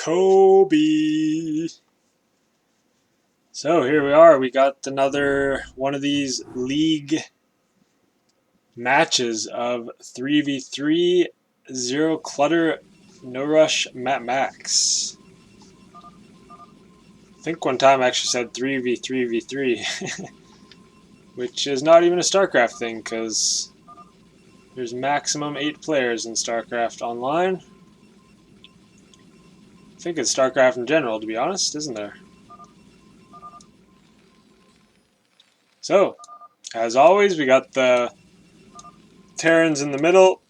Kobe. So here we are. We got another one of these league matches of 3v3, zero clutter, no rush, Matt Max. I think one time I actually said 3v3v3, which is not even a StarCraft thing because there's maximum 8 players in StarCraft Online. I think it's StarCraft in general, to be honest, isn't there? So, as always, we got the Terrans in the middle.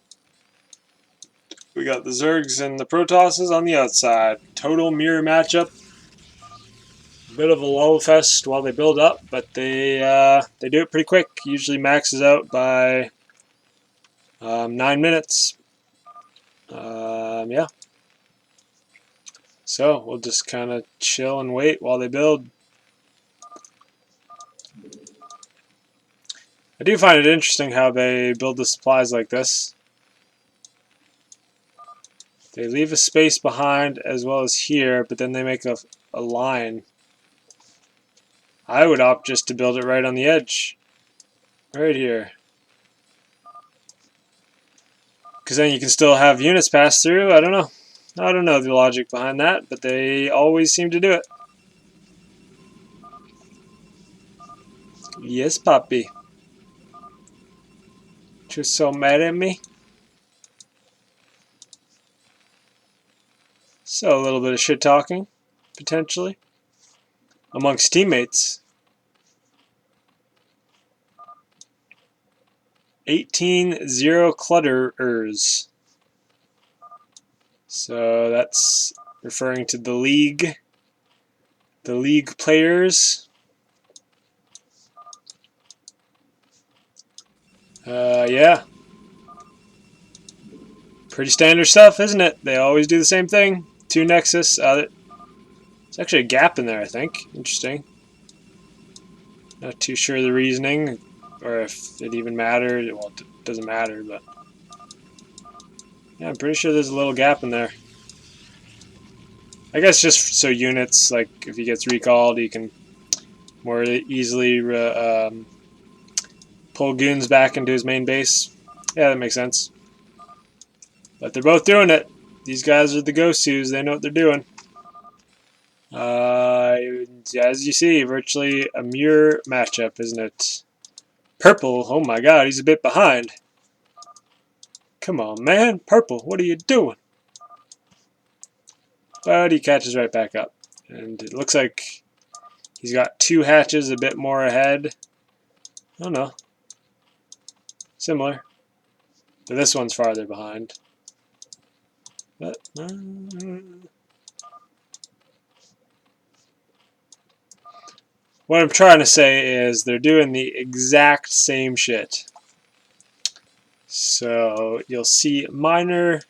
We got the Zergs and the Protosses on the outside. Total mirror matchup. Bit of a lull fest while they build up, but they do it pretty quick. Usually maxes out by 9 minutes. Yeah. So we'll just kind of chill and wait while they build. I do find it interesting how they build the supplies like this. They leave a space behind as well as here, but then they make a line. I would opt just to build it right on the edge. Right here. Because then you can still have units pass through. I don't know. I don't know the logic behind that, but they always seem to do it. Yes, Poppy. You're so mad at me? So a little bit of shit talking, potentially, amongst teammates. 18-0 clutterers. So that's referring to the league players. Yeah. Pretty standard stuff, isn't it? They always do the same thing. 2 Nexus. There's actually a gap in there, I think. Interesting. Not too sure the reasoning, or if it even mattered. Well, it doesn't matter, but yeah, I'm pretty sure there's a little gap in there. I guess just so units, like if he gets recalled, he can more easily pull goons back into his main base. Yeah, that makes sense. But they're both doing it. These guys are the go-tos. They know what they're doing. As you see, virtually a mirror matchup, isn't it? Purple, oh my god, he's a bit behind. Come on, man. Purple, what are you doing? But he catches right back up. And it looks like he's got 2 hatches a bit more ahead. I don't know. Similar. But this one's farther behind. But, what I'm trying to say is they're doing the exact same shit. So you'll see minor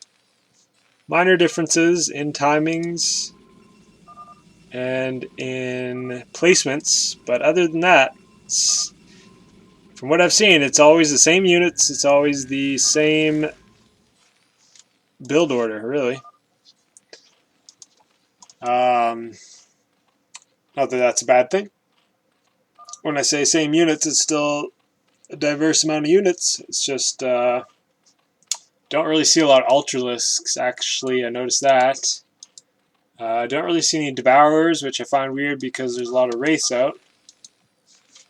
differences in timings and in placements, but other than that, from what I've seen, it's always the same units, it's always the same build order, really. Not that that's a bad thing. When I say same units, it's still a diverse amount of units. It's just don't really see a lot of Ultralisks, actually. I noticed that. I don't really see any Devourers, which I find weird because there's a lot of Wraiths out.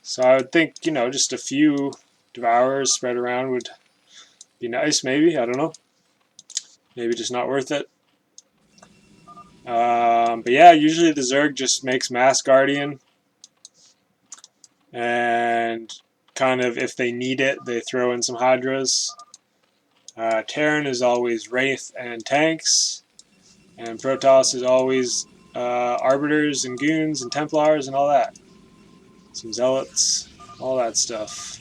So I would think, just a few Devourers spread around would be nice, maybe. I don't know. Maybe just not worth it. But yeah, usually the Zerg just makes Mass Guardian. And kind of, if they need it, they throw in some Hydras. Terran is always Wraith and tanks. And Protoss is always Arbiters and Goons and Templars and all that. Some Zealots, all that stuff.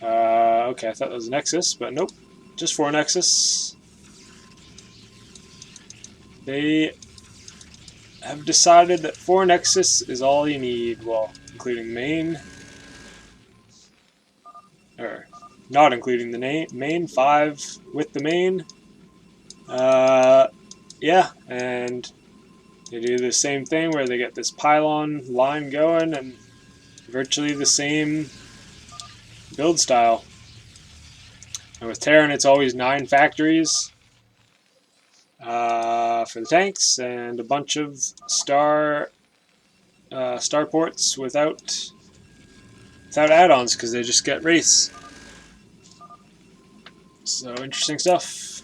Okay, I thought that was Nexus, but nope. Just 4 Nexus. They have decided that 4 Nexus is all you need, well, including main. Or, not including the main, 5 with the main. yeah, and they do the same thing where they get this pylon line going and virtually the same build style. And with Terran, it's always 9 factories for the tanks and a bunch of starports without add-ons because they just get race. So interesting stuff.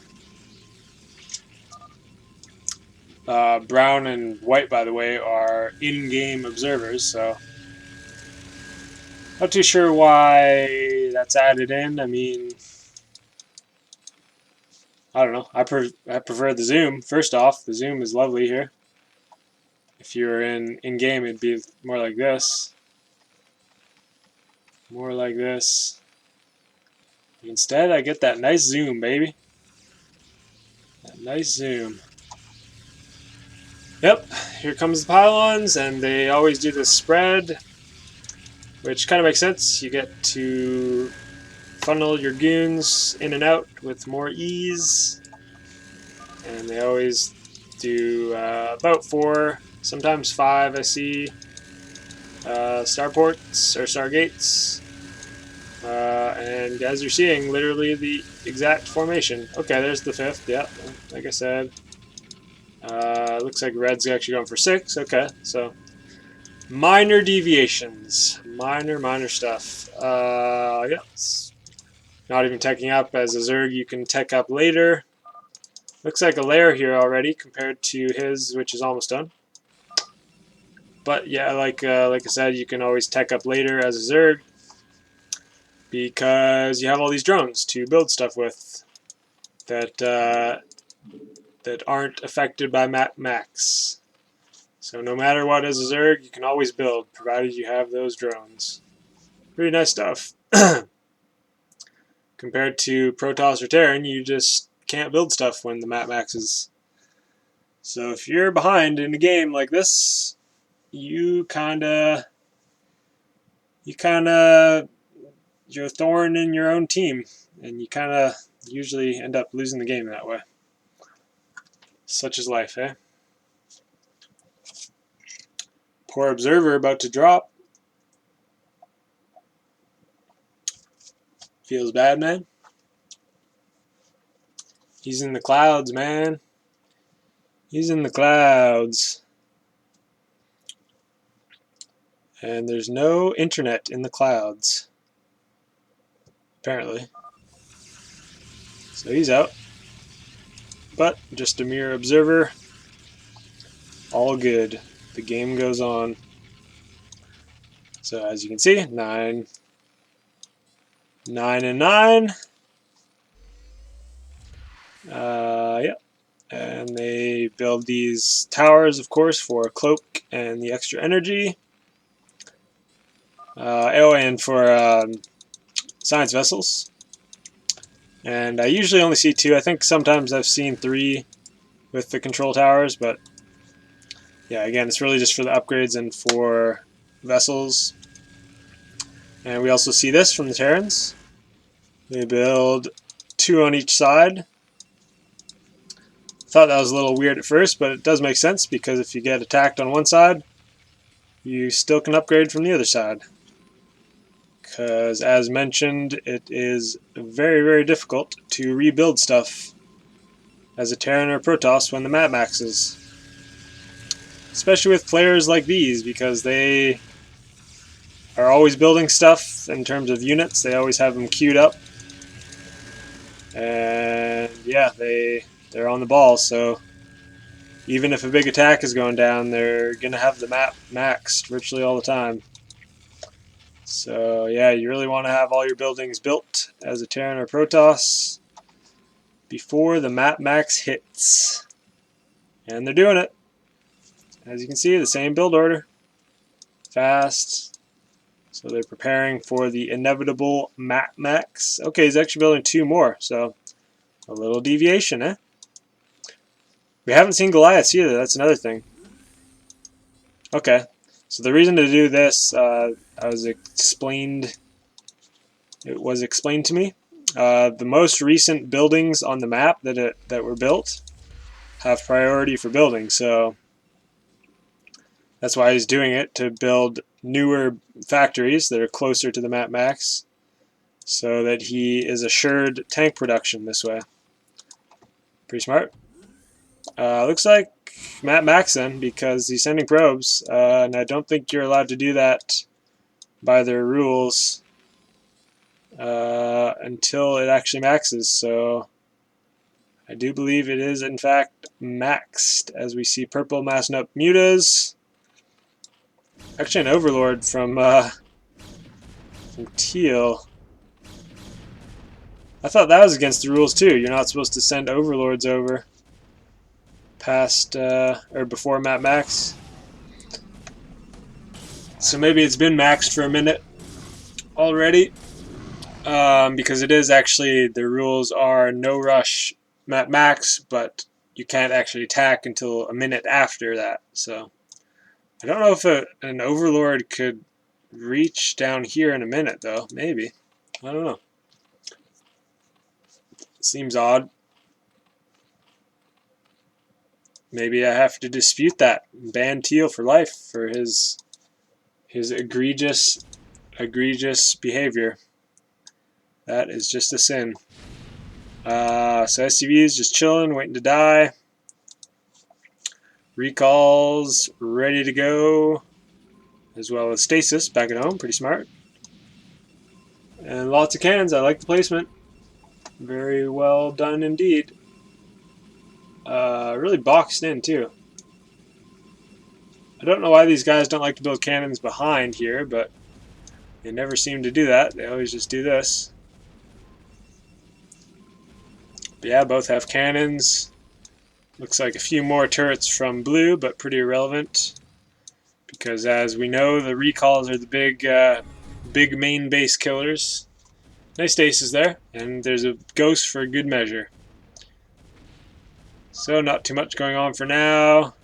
Brown and white, by the way, are in-game observers, so not too sure why that's added in. I mean, I don't know. I prefer the zoom. First off, the zoom is lovely here. If you were in-game, it'd be more like this. More like this. Instead, I get that nice zoom, baby. That nice zoom. Yep, here comes the pylons, and they always do this spread, which kind of makes sense. You get to funnel your goons in and out with more ease, and they always do about 4, sometimes 5, I see, starports or stargates. And as you're seeing, literally the exact formation. Okay, there's the 5th, yeah, like I said. Looks like red's actually going for 6. Okay, so minor deviations, minor stuff. Yeah, not even teching up as a Zerg. You can tech up later. Looks like a layer here already compared to his, which is almost done. But yeah, like I said, you can always tech up later as a Zerg because you have all these drones to build stuff with that that aren't affected by max. So no matter what as a Zerg, you can always build, provided you have those drones. Pretty nice stuff. Compared to Protoss or Terran, you just can't build stuff when the map maxes. So if you're behind in a game like this, you're a thorn in your own team, and you kind of usually end up losing the game that way. Such is life, eh? Poor observer about to drop. Feels bad, man. He's in the clouds, man. He's in the clouds. And there's no internet in the clouds. Apparently. So he's out. But just a mere observer. All good. The game goes on. So as you can see, 9 and 9. Yep. And they build these towers, of course, for cloak and the extra energy. And for science vessels. And I usually only see 2. I think sometimes I've seen 3 with the control towers, but yeah, again, it's really just for the upgrades and for vessels. And we also see this from the Terrans. They build 2 on each side. Thought that was a little weird at first, but it does make sense because if you get attacked on one side, you still can upgrade from the other side. Because as mentioned, it is very difficult to rebuild stuff as a Terran or Protoss when the map maxes. Especially with players like these, because they are always building stuff in terms of units. They always have them queued up. And yeah, they're on the ball, so even if a big attack is going down, they're going to have the map maxed virtually all the time. So yeah, you really want to have all your buildings built as a Terran or Protoss before the map max hits. And they're doing it. As you can see, the same build order. Fast. So they're preparing for the inevitable map max. Okay, he's actually building 2 more, so a little deviation, eh? We haven't seen Goliaths either, that's another thing. Okay, so the reason to do this, it was explained to me. The most recent buildings on the map that were built have priority for building, so that's why he's doing it, to build newer factories that are closer to the map max, so that he is assured tank production this way. Pretty smart. Looks like map max then, because he's sending probes, and I don't think you're allowed to do that by their rules until it actually maxes, so I do believe it is in fact maxed, as we see purple massing up mutas. Actually an overlord from teal. I thought that was against the rules too. You're not supposed to send overlords over past or before map max. So maybe it's been maxed for a minute already, because it is actually, the rules are no rush map max, but you can't actually attack until a minute after that. So I don't know if an overlord could reach down here in a minute though. Maybe, I don't know. Seems odd. Maybe I have to dispute that. Ban Teal for life for his egregious behavior. That is just a sin. So SCV is just chilling, waiting to die. Recalls ready to go, as well as stasis back at home. Pretty smart. And lots of cannons. I like the placement. Very well done indeed. Really boxed in too. I don't know why these guys don't like to build cannons behind here, but they never seem to do that. They always just do this. But yeah, both have cannons. Looks like a few more turrets from blue, but pretty irrelevant, because as we know, the recalls are the big main base killers. Nice stasis there, and there's a ghost for good measure. So not too much going on for now.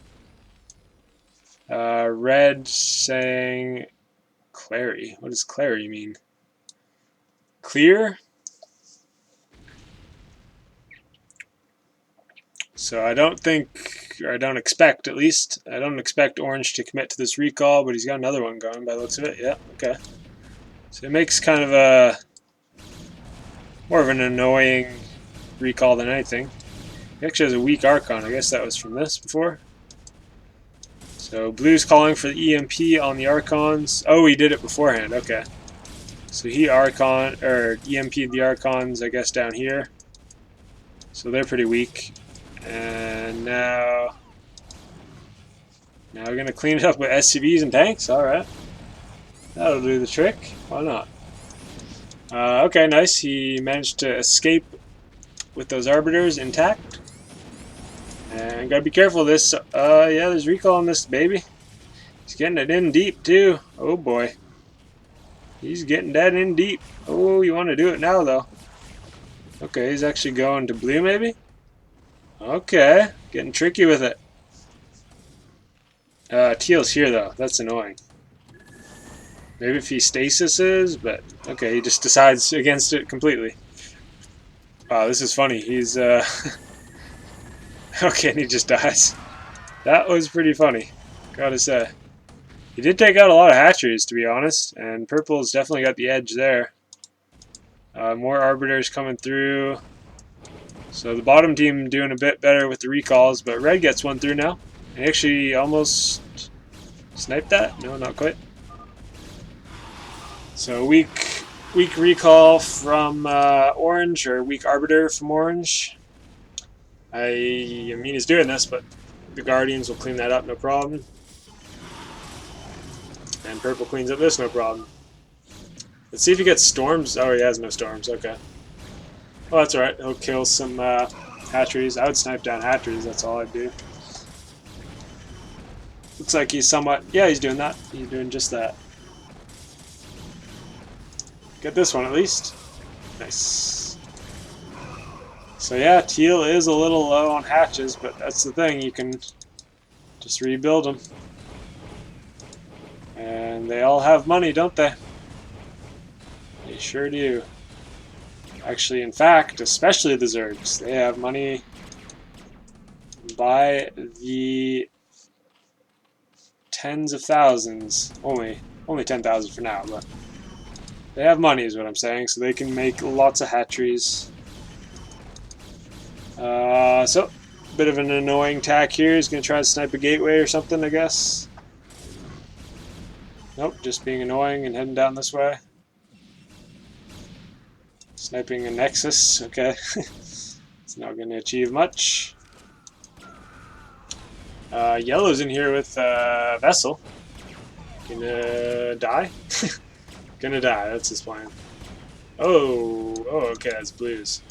Red saying Clary. What does Clary mean? Clear? So I don't think, or I don't expect at least, I don't expect Orange to commit to this recall, but he's got another one going by the looks of it. Yeah, okay. So it makes kind of a more of an annoying recall than anything. He actually has a weak Archon. I guess that was from this before. So blue's calling for the EMP on the Archons. Oh, he did it beforehand. Okay. So he EMP'd the Archons, I guess, down here. So they're pretty weak. And now we're gonna clean it up with SCVs and tanks. All right, that'll do the trick. Why not? Okay, nice. He managed to escape with those arbiters intact. And gotta be careful of this. Yeah, there's recall on this baby. He's getting it in deep too. Oh boy, he's getting that in deep. Oh, you want to do it now though? Okay, he's actually going to blue maybe. Okay, getting tricky with it. Teal's here though. That's annoying. Maybe if he stasises, but okay, he just decides against it completely. Wow, this is funny. He's okay, and he just dies. That was pretty funny, gotta say. He did take out a lot of hatcheries, to be honest, and purple's definitely got the edge there. More arbiters coming through. So the bottom team doing a bit better with the recalls, but red gets one through now. And actually almost sniped that? No, not quite. So weak recall from orange, or weak arbiter from orange. I mean, he's doing this, but the Guardians will clean that up, no problem. And purple cleans up this, no problem. Let's see if he gets storms. Oh, he has no storms. Okay. Well, that's alright. He'll kill some hatcheries. I would snipe down hatcheries. That's all I'd do. Looks like he's somewhat... Yeah, he's doing that. He's doing just that. Get this one at least. Nice. So yeah, teal is a little low on hatches, but that's the thing. You can just rebuild them. And they all have money, don't they? They sure do. Actually, in fact, especially the Zergs, they have money by the tens of thousands. Only 10,000 for now, but they have money is what I'm saying, so they can make lots of hatcheries. So, bit of an annoying tack here. He's going to try to snipe a gateway or something, I guess. Nope, just being annoying and heading down this way. Sniping a Nexus, okay. It's not going to achieve much. Yellow's in here with Vessel. Gonna die? Gonna die, that's his plan. Oh, okay, that's blues.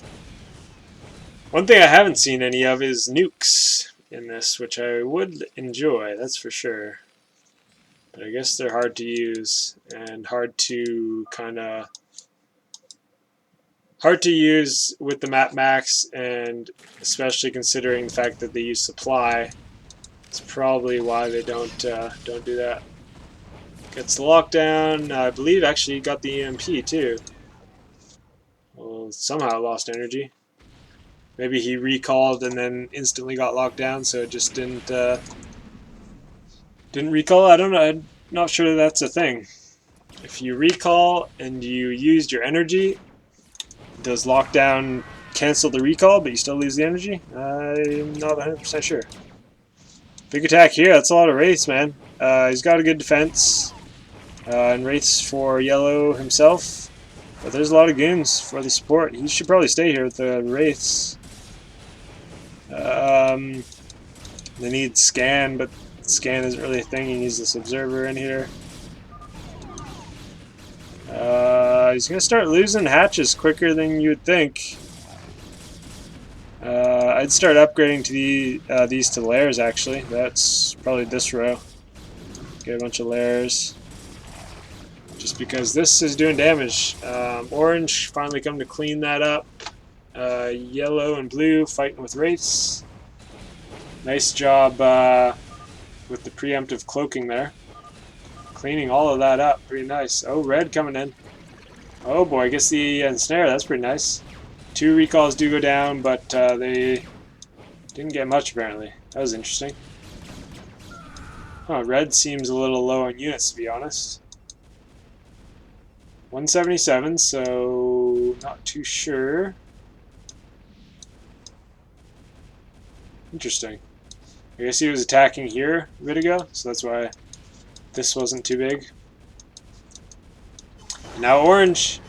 One thing I haven't seen any of is nukes in this, which I would enjoy, that's for sure. But I guess they're hard to use and hard to use with the map max, and especially considering the fact that they use supply. It's probably why they don't do that. Gets the lockdown. I believe actually he got the EMP too. Well, somehow lost energy. Maybe he recalled and then instantly got locked down, so it just didn't recall. I don't know. I'm not sure that's a thing. If you recall and you used your energy, does lockdown cancel the recall, but you still lose the energy? I'm not 100% sure. Big attack here. That's a lot of wraiths, man. He's got a good defense. And wraiths for yellow himself. But there's a lot of goons for the support. He should probably stay here with the wraiths. They need scan, but scan isn't really a thing. He needs this observer in here. He's going to start losing hatches quicker than you would think. I'd start upgrading to these to layers, actually. That's probably this row. Get a bunch of layers. Just because this is doing damage. Orange finally come to clean that up. Yellow and blue fighting with wraiths. Nice job with the preemptive cloaking there. Cleaning all of that up. Pretty nice. Oh, red coming in. Oh boy, I guess the ensnare. That's pretty nice. 2 recalls do go down, but they didn't get much apparently. That was interesting. Huh, red seems a little low on units, to be honest. 177, so not too sure. Interesting. I guess he was attacking here a bit ago, so that's why this wasn't too big. Now orange,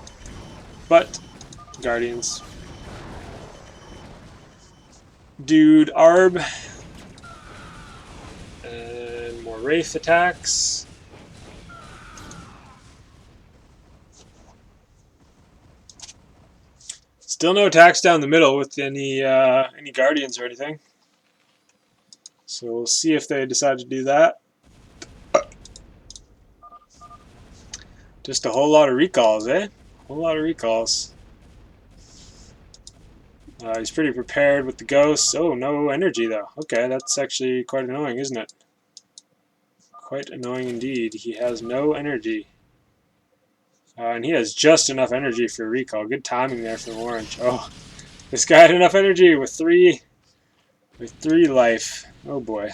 but Guardians. Dude Arb. And more Wraith attacks. Still no attacks down the middle with any Guardians or anything. So we'll see if they decide to do that. Just a whole lot of recalls, eh? A whole lot of recalls. He's pretty prepared with the ghosts. Oh, no energy though. Okay, that's actually quite annoying, isn't it? Quite annoying indeed. He has no energy. And he has just enough energy for recall. Good timing there from orange. Oh, this guy had enough energy with three life. Oh boy.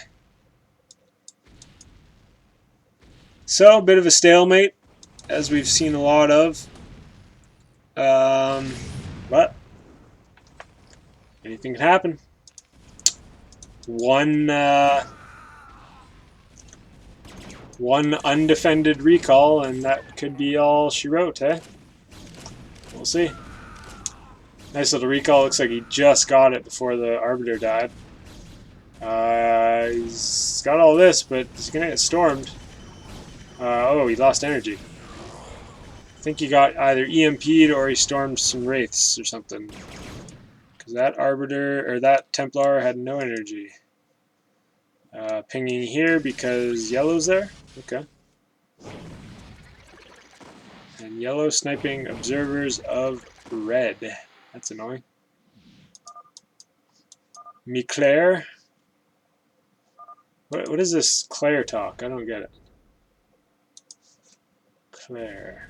So, a bit of a stalemate, as we've seen a lot of. But anything can happen. One undefended recall, and that could be all she wrote, eh? We'll see. Nice little recall. Looks like he just got it before the Arbiter died. He's got all this, but he's gonna get stormed. Oh, he lost energy. I think he got either EMP'd or he stormed some Wraiths or something. Because that Arbiter, or that Templar had no energy. Pinging here because yellow's there. Okay. And yellow sniping observers of red. That's annoying. Me Claire. What is this Claire talk? I don't get it. Claire.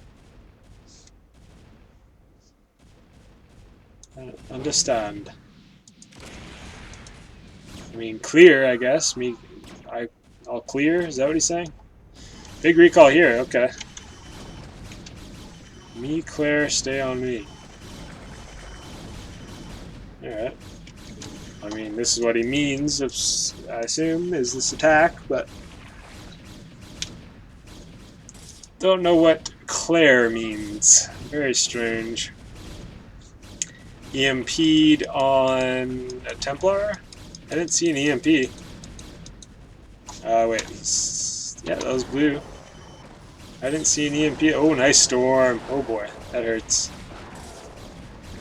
I don't understand. I mean, clear, I guess. I'll clear. Is that what he's saying? Big recall here. Okay. Me clear, stay on me. Alright. I mean, this is what he means, I assume, is this attack, but don't know what Claire means. Very strange. EMP'd on a Templar? I didn't see an EMP. Wait. Yeah, that was blue. I didn't see an EMP. Oh, nice storm. Oh boy, that hurts.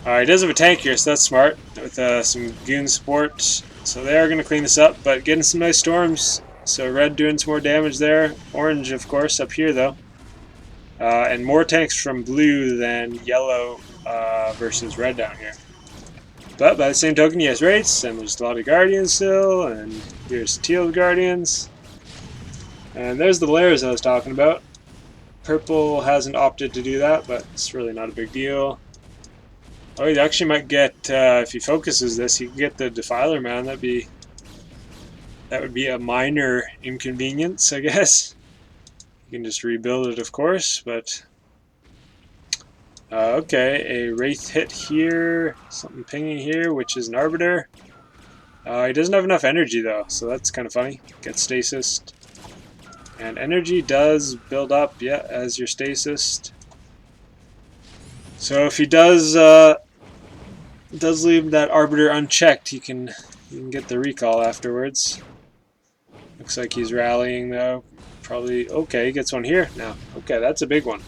He does have a tank here, so that's smart, with some goon support. So they are going to clean this up, but getting some nice storms. So red doing some more damage there. Orange, of course, up here, though. And more tanks from blue than yellow versus red down here. But by the same token, he has wraiths, and there's a lot of guardians still, and here's teal guardians. And there's the layers I was talking about. Purple hasn't opted to do that, but it's really not a big deal. Oh, he actually might get, if he focuses this, he can get the Defiler Man. That would be a minor inconvenience, I guess. You can just rebuild it, of course, but... okay, a Wraith hit here, something pinging here, which is an Arbiter. He doesn't have enough energy, though, so that's kind of funny. Get Stasis. And energy does build up, yeah, as your Stasis. So if he does leave that Arbiter unchecked, you can get the recall afterwards. Looks like he's rallying though. Probably okay. He gets one here now. Okay, that's a big one.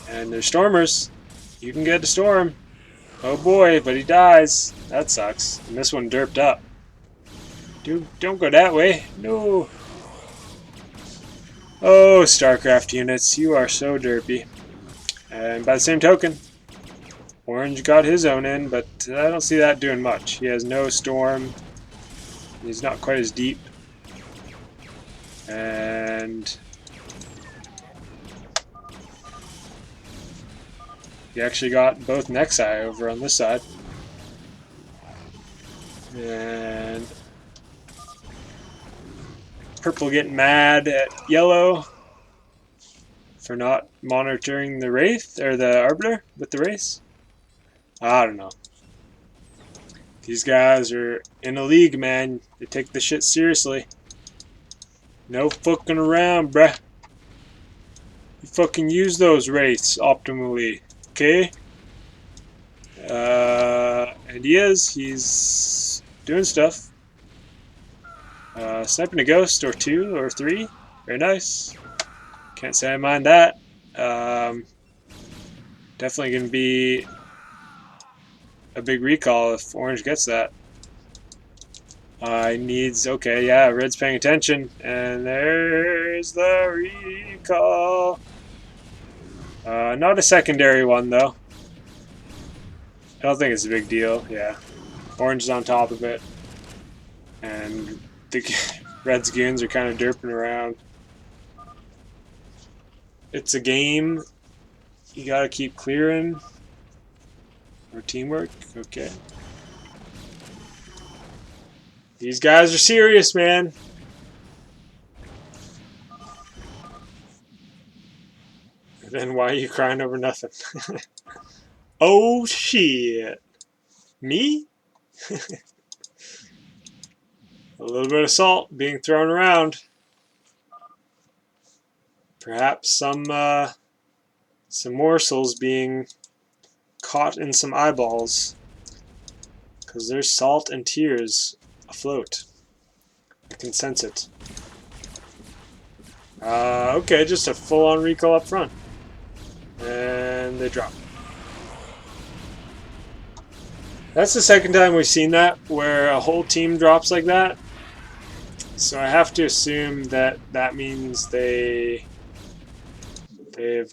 And there's Stormers. You can get a storm. Oh boy, but he dies. That sucks. And this one derped up. Dude, don't go that way. No. Oh, StarCraft units, you are so derpy. And by the same token, Orange got his own in, but I don't see that doing much. He has no storm. He's not quite as deep. And he actually got both Nexi over on this side. And purple getting mad at yellow for not monitoring the Wraith, or the Arbiter with the race. I don't know. These guys are in a league, man. They take this shit seriously. No fucking around, bruh. You fucking use those Wraiths optimally, okay? And he's doing stuff. Sniping a ghost or two or three. Very nice. Can't say I mind that. Definitely going to be a big recall if Orange gets that. Needs, okay, yeah, red's paying attention. And there's the recall. Not a secondary one, though. I don't think it's a big deal, yeah. Orange is on top of it. And the red's goons are kind of derping around. It's a game. You gotta keep clearing. Or teamwork, okay. These guys are serious, man. And then why are you crying over nothing? Oh shit. Me? A little bit of salt being thrown around. Perhaps some morsels being caught in some eyeballs. Because there's salt and tears afloat. I can sense it. Okay, just a full-on recall up front. And they drop. That's the second time we've seen that, where a whole team drops like that. So I have to assume that that means they've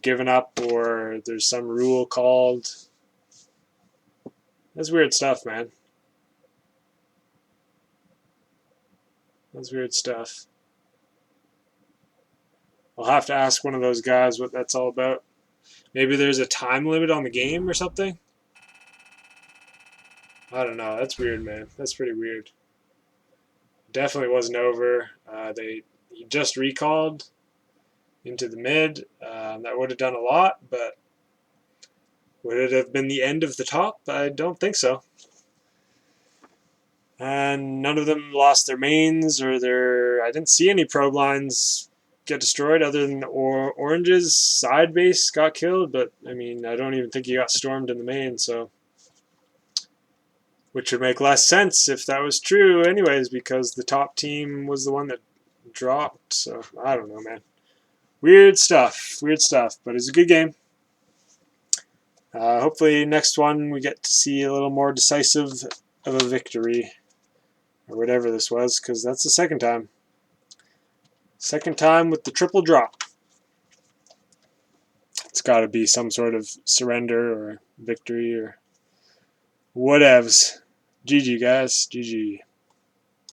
given up, or there's some rule called. That's weird stuff, man. That's weird stuff. I'll have to ask one of those guys what that's all about. Maybe there's a time limit on the game or something? I don't know. That's weird, man. That's pretty weird. Definitely wasn't over. He just recalled into the mid. That would have done a lot, but would it have been the end of the top? I don't think so. And none of them lost their mains or their. I didn't see any probe lines get destroyed other than Orange's side base got killed, but I mean, I don't even think he got stormed in the main, so. Which would make less sense if that was true, anyways, because the top team was the one that dropped. So I don't know, man. Weird stuff, but it's a good game. Hopefully, next one we get to see a little more decisive of a victory, or whatever this was, because that's the second time. Second time with the triple drop. It's got to be some sort of surrender or victory or whatevs. GG, guys. GG.